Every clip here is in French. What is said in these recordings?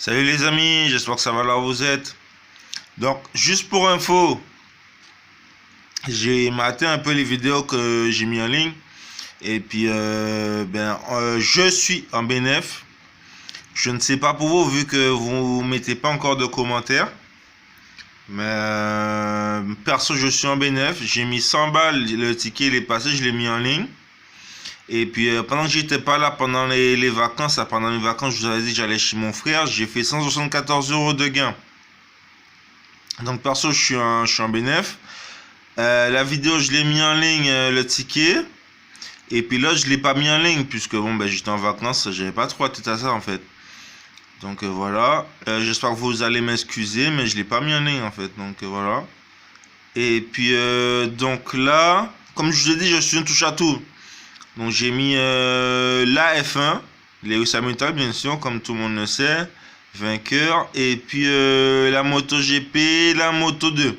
Salut les amis, j'espère que ça va là où vous êtes. Donc, juste pour info, j'ai maté un peu les vidéos que j'ai mis en ligne. Et puis, je suis en bénéf. Je ne sais pas pour vous, vu que vous ne mettez pas encore de commentaires. Mais perso, je suis en bénéf. J'ai mis 100 balles, le ticket il est passé, je l'ai mis en ligne. Et puis pendant que j'étais pas là, pendant les vacances, pendant les vacances, je vous avais dit que j'allais chez mon frère, j'ai fait 174 euros de gain. Donc perso, je suis en bénéf. La vidéo, je l'ai mis en ligne, le ticket. Et puis là, je l'ai pas mis en ligne, puisque bon, j'étais en vacances, j'avais pas trop à tête à ça en fait. Donc voilà. J'espère que vous allez m'excuser, mais je l'ai pas mis en ligne en fait. Donc voilà. Et puis donc là, comme je vous ai dit, je suis un touche à tout. Donc j'ai mis la F1, Lewis Hamilton bien sûr, comme tout le monde le sait, vainqueur. Et puis la MotoGP, la Moto 2.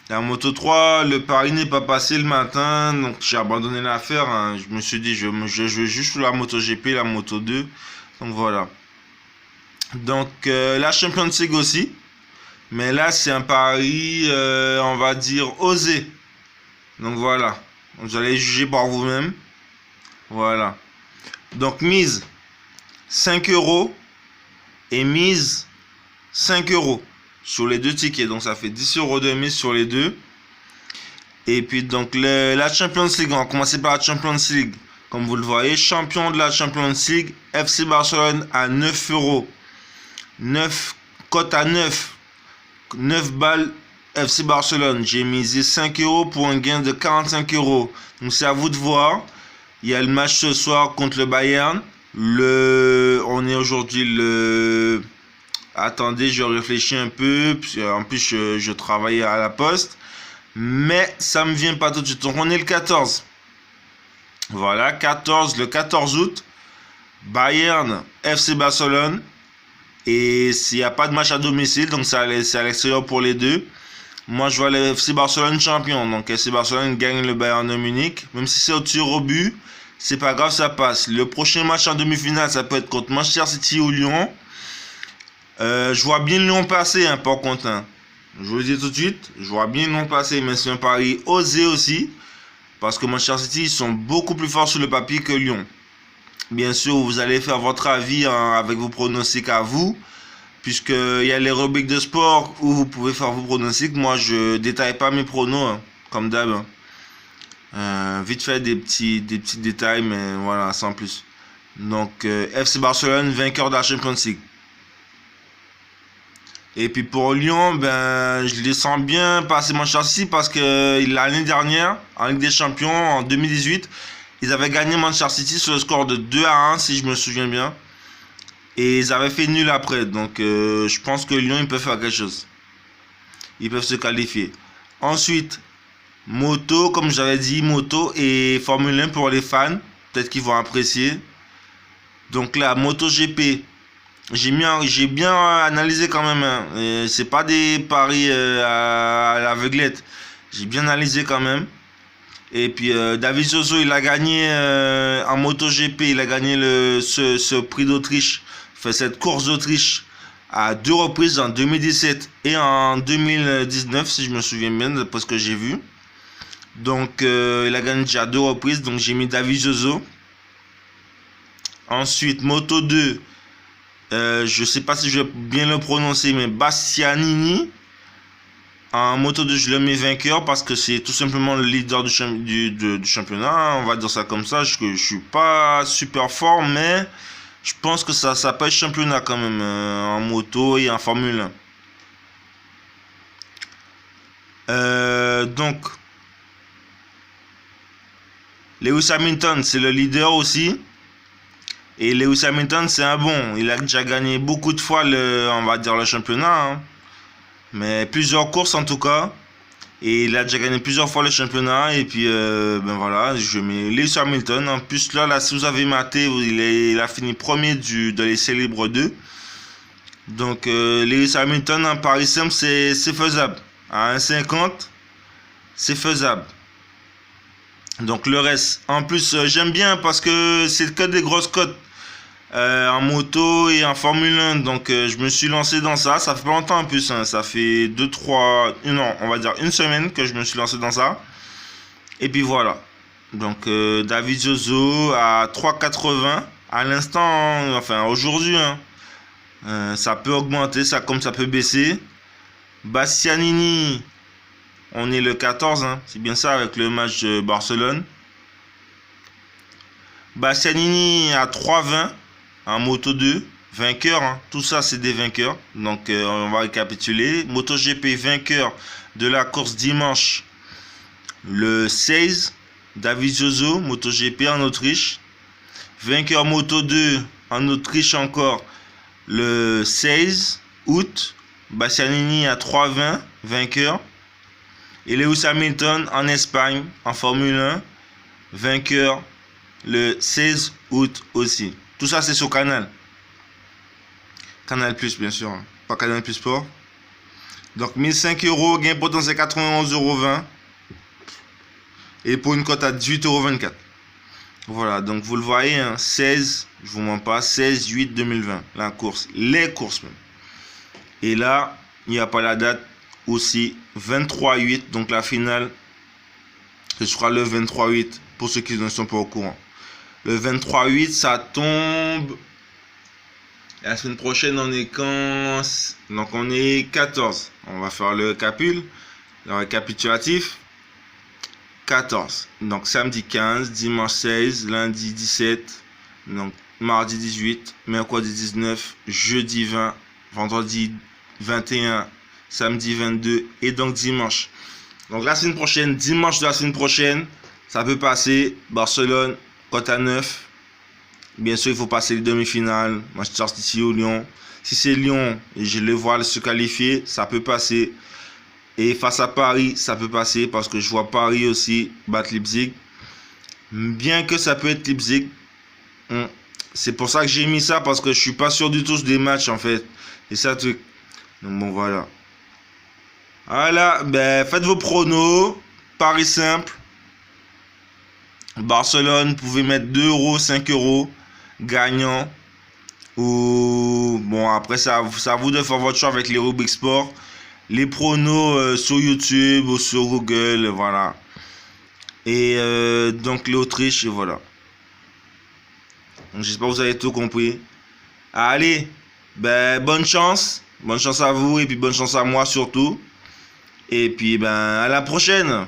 La Moto 3, le pari n'est pas passé le matin, donc j'ai abandonné l'affaire. Hein. Je me suis dit, je joue juste sur la MotoGP, la Moto 2. Donc voilà. Donc la Champions League aussi. Mais là, c'est un pari, on va dire, osé. Donc voilà. Vous allez juger par vous-même. Voilà. Donc mise 5 euros et mise 5 euros sur les deux tickets. Donc ça fait 10 euros de mise sur les deux. Et puis donc la Champions League, on va commencer par la Champions League. Comme vous le voyez, champion de la Champions League, FC Barcelone à 9 euros. 9, cote à 9. 9 balles FC Barcelone. J'ai misé 5 euros pour un gain de 45 euros. Donc c'est à vous de voir. Il y a le match ce soir contre le Bayern. On est aujourd'hui le... Attendez, je réfléchis un peu. En plus, je travaille à la poste. Mais ça me vient pas tout de suite. Donc on est le 14. Voilà, le 14 août. Bayern, FC Barcelone. Et s'il n'y a pas de match à domicile, donc c'est à l'extérieur pour les deux. Moi, je vois le FC Barcelone champion. Donc, FC Barcelone gagne le Bayern de Munich. Même si c'est au tir au but, c'est pas grave, ça passe. Le prochain match en demi-finale, ça peut être contre Manchester City ou Lyon. Je vois bien Lyon passer, hein, par contre. Hein. Je vous le dis tout de suite, je vois bien Lyon passer, mais c'est un pari osé aussi. Parce que Manchester City, ils sont beaucoup plus forts sur le papier que Lyon. Bien sûr, vous allez faire votre avis hein, avec vos pronostics à vous. Puisqu'il y a les rubriques de sport où vous pouvez faire vos pronostics. Moi, je détaille pas mes pronos, hein, comme d'hab. Hein. Vite fait des petits détails, mais voilà, sans plus. Donc, FC Barcelone, vainqueur de la Champions League. Et puis pour Lyon, je les sens bien passer Manchester City parce que l'année dernière, en Ligue des Champions, en 2018, ils avaient gagné Manchester City sur le score de 2-1, si je me souviens bien. Et ils avaient fait nul après. Donc, je pense que Lyon, ils peuvent faire quelque chose. Ils peuvent se qualifier. Ensuite, moto, comme j'avais dit, moto et Formule 1 pour les fans. Peut-être qu'ils vont apprécier. Donc là, MotoGP. J'ai bien analysé quand même. Hein. C'est pas des paris à l'aveuglette. J'ai bien analysé quand même. Et puis David Zozo, il a gagné en MotoGP. Il a gagné ce prix d'Autriche. Fait cette course d'Autriche à 2 reprises en 2017 et en 2019 si je me souviens bien d'après ce que j'ai vu. Donc il a gagné déjà 2 reprises, donc j'ai mis David Zozo. Ensuite Moto 2, je sais pas si je vais bien le prononcer, mais Bastianini. En Moto 2 je le mets vainqueur parce que c'est tout simplement le leader du championnat, on va dire ça comme ça. Je suis pas super fort, mais je pense que ça peut être championnat quand même en moto et en Formule 1. Donc, Lewis Hamilton, c'est le leader aussi. Et Lewis Hamilton, c'est un bon. Il a déjà gagné beaucoup de fois on va dire le championnat. Hein. Mais plusieurs courses en tout cas. Et il a déjà gagné plusieurs fois le championnat. Et puis, voilà, je mets Lewis Hamilton. En plus, là si vous avez maté, il a fini premier de l'essai libre 2. Donc, Lewis Hamilton en Paris simple, c'est faisable. À 1,50, c'est faisable. Donc, le reste. En plus, j'aime bien parce que c'est que des grosses cotes. en moto et en Formule 1. Donc je me suis lancé dans ça. Ça fait pas longtemps en plus, hein. Ça fait 2-3... Non, on va dire une semaine que je me suis lancé dans ça. Et puis voilà. Donc David Zozo à 3,80 à l'instant, hein, enfin aujourd'hui. Hein. Ça peut augmenter, ça comme ça peut baisser. Bastianini, on est le 14, hein. C'est bien ça avec le match de Barcelone. Bastianini à 3,20 en moto 2, vainqueur, hein. Tout ça c'est des vainqueurs. Donc on va récapituler. MotoGP vainqueur de la course dimanche le 16, David Zozo, MotoGP en Autriche. Vainqueur moto 2 en Autriche encore le 16 août. Bastianini à 3,20, vainqueur. Et Lewis Hamilton en Espagne en Formule 1, vainqueur le 16 août aussi. Tout ça c'est sur Canal. Canal Plus bien sûr, hein. Pas Canal Plus Sport. Donc 1005 €, gain potentiel 91,20 €. Et pour une cote à 18,24 €. Voilà, donc vous le voyez, hein, 16, je vous mens pas, 16/8/2020, la course, les courses même. Et là, il n'y a pas la date aussi, 23/8, donc la finale, ce sera le 23/8, pour ceux qui ne sont pas au courant. Le 23/8, ça tombe. La semaine prochaine, on est quand? Donc on est 14. On va faire le récapitulatif. 14. Donc samedi 15, dimanche 16, lundi 17, donc mardi 18, mercredi 19, jeudi 20, vendredi 21, samedi 22 et donc dimanche. Donc la semaine prochaine, dimanche de la semaine prochaine, ça peut passer. Barcelone, cote à 9. Bien sûr, il faut passer les demi-finales. Manchester City ou Lyon. Si c'est Lyon et je les vois se qualifier, ça peut passer. Et face à Paris, ça peut passer parce que je vois Paris aussi battre Leipzig. Bien que ça peut être Leipzig. C'est pour ça que j'ai mis ça parce que je suis pas sûr du tout des matchs en fait. Et ça truc. Donc bon voilà. Voilà, ben faites vos pronos. Paris simple. Barcelone, vous pouvez mettre 2 €, 5 € gagnant. Ou bon après ça à vous de faire votre choix avec les rubriques sport. Les pronos sur YouTube ou sur Google, voilà. Et donc l'Autriche, et voilà. Donc j'espère que vous avez tout compris. Allez, ben bonne chance à vous et puis bonne chance à moi surtout. Et puis ben à la prochaine.